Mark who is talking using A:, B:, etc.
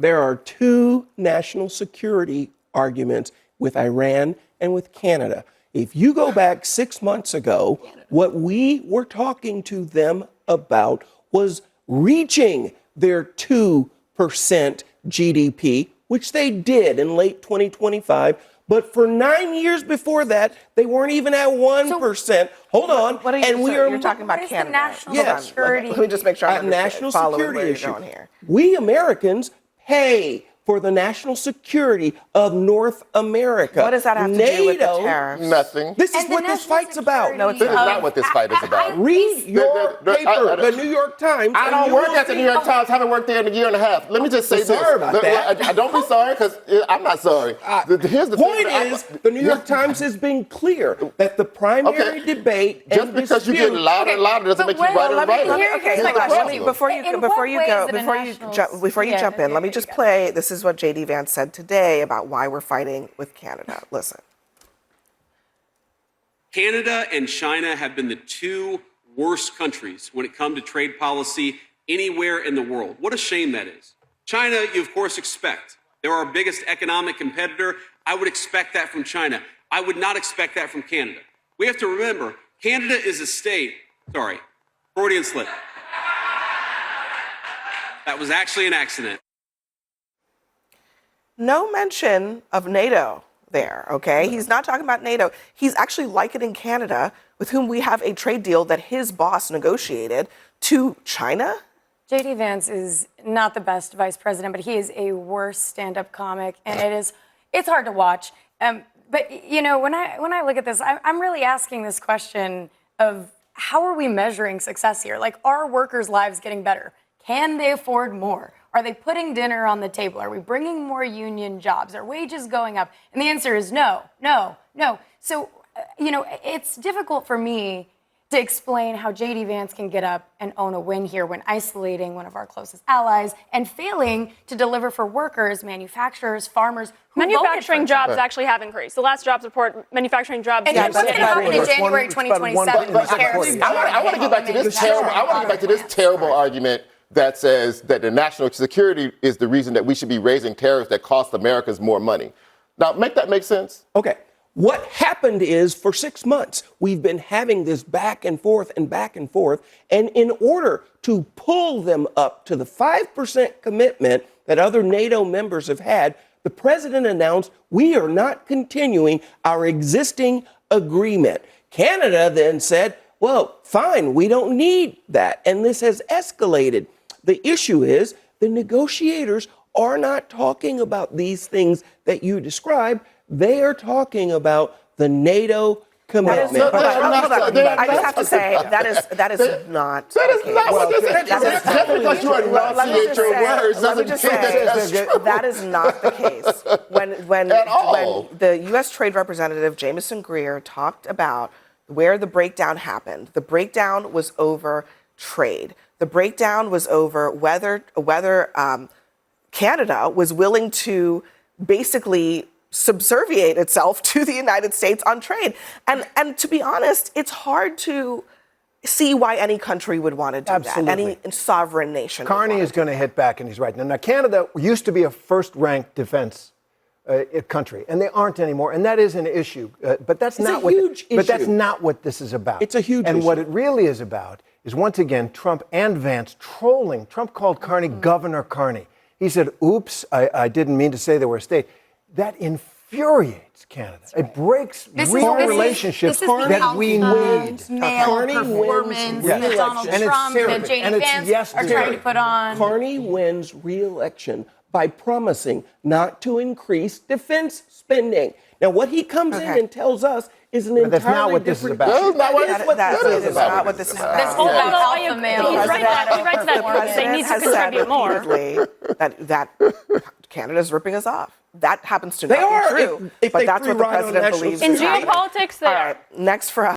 A: there are two national security arguments with Iran and with Canada. If you go back 6 months ago, what we were talking to them about was reaching their 2% GDP, which they did in late 2025. But for 9 years before that, they weren't even at 1%. Hold on.
B: What are you,
A: and
B: you're talking about Canada.
C: The national security.
B: Let me just make sure I'm
A: national security
B: where
A: issue.
B: you're going here.
A: We Americans pay for the national security of North America.
B: What does that have to do with the tariffs?
D: Nothing.
A: This is what this fight's about.
B: No, it's
D: This is not what this fight is about.
A: Read your paper, the New York Times.
D: I don't work at the New York Times. Haven't worked there in a year and a half. Let me just say this.
A: Sorry about that.
D: I don't be sorry, because I'm not sorry. Here's the
A: point is, the New York Times has been clear that the primary debate
D: just because you get louder and louder doesn't make you right or right.
B: Okay, before you jump in, let me just play. This is what J.D. Vance said today about why we're fighting with Canada. Listen.
E: Canada and China have been the two worst countries when it comes to trade policy anywhere in the world. What a shame that is. China, you of course expect. They're our biggest economic competitor. I would expect that from China. I would not expect that from Canada. We have to remember, Canada is a state. Sorry, Freudian slip. That was actually an accident.
B: No mention of NATO there, okay? He's not talking about NATO. He's actually likening Canada, with whom we have a trade deal that his boss negotiated, to China.
C: J.D. Vance is not the best vice president, but he is a worse stand-up comic, and it's hard to watch. But you know, when I look at this, I'm really asking this question of how are we measuring success here? Like, are workers' lives getting better? Can they afford more? Are they putting dinner on the table? Are we bringing more union jobs? Are wages going up? And the answer is no, no, no. So, you know, it's difficult for me to explain how J.D. Vance can get up and own a win here when isolating one of our closest allies and failing to deliver for workers, manufacturers, farmers.
F: Manufacturing jobs actually have increased. The last jobs report, manufacturing jobs.
C: And what's going to happen in January 2027?
D: I want to get back to this terrible. I want to get back to this terrible argument that says that the national security is the reason that we should be raising tariffs that cost Americans more money. Now, make that make sense?
A: Okay. What happened is, for 6 months, we've been having this back and forth and back and forth. And in order to pull them up to the 5% commitment that other NATO members have had, the president announced we are not continuing our existing agreement. Canada then said, well, fine, we don't need that. And this has escalated. The issue is the negotiators are not talking about these things that you described. They are talking about the NATO commitment.
B: I just have to say that is not.
D: That is not what this is. Just because you enunciate your words doesn't mean that's true.
B: That is not the case. When the U.S. Trade Representative Jamieson Greer talked about where the breakdown happened, the breakdown was over trade. The breakdown was over whether Canada was willing to basically subserviate itself to the United States on trade. And to be honest, it's hard to see why any country would want to do that. Any sovereign nation.
G: Carney is going to hit back, and he's right. Now, Canada used to be a first-ranked defense country, and they aren't anymore, and that is an issue. But that's not what this is about.
A: It's a huge issue.
G: And what it really is about is, once again, Trump and Vance trolling. Trump called Carney Governor Carney. He said, oops, I didn't mean to say they were a state. That infuriates Canada. Right. It breaks real relationships that we need.
C: Carney performance that Donald Trump and J.D. Vance are trying to put on.
A: Carney wins re-election by promising not to increase defense spending. Now, what he comes in and tells us is an entirely
G: that's not what
A: different.
G: This is about.
B: That is not what this is about.
C: This whole alpha male.
F: He's right that they need to contribute more.
B: That Canada's ripping us off. That happens to not be true.
A: If
B: but that's what the president believes.
F: In geopolitics, they are.
B: All right, next for us.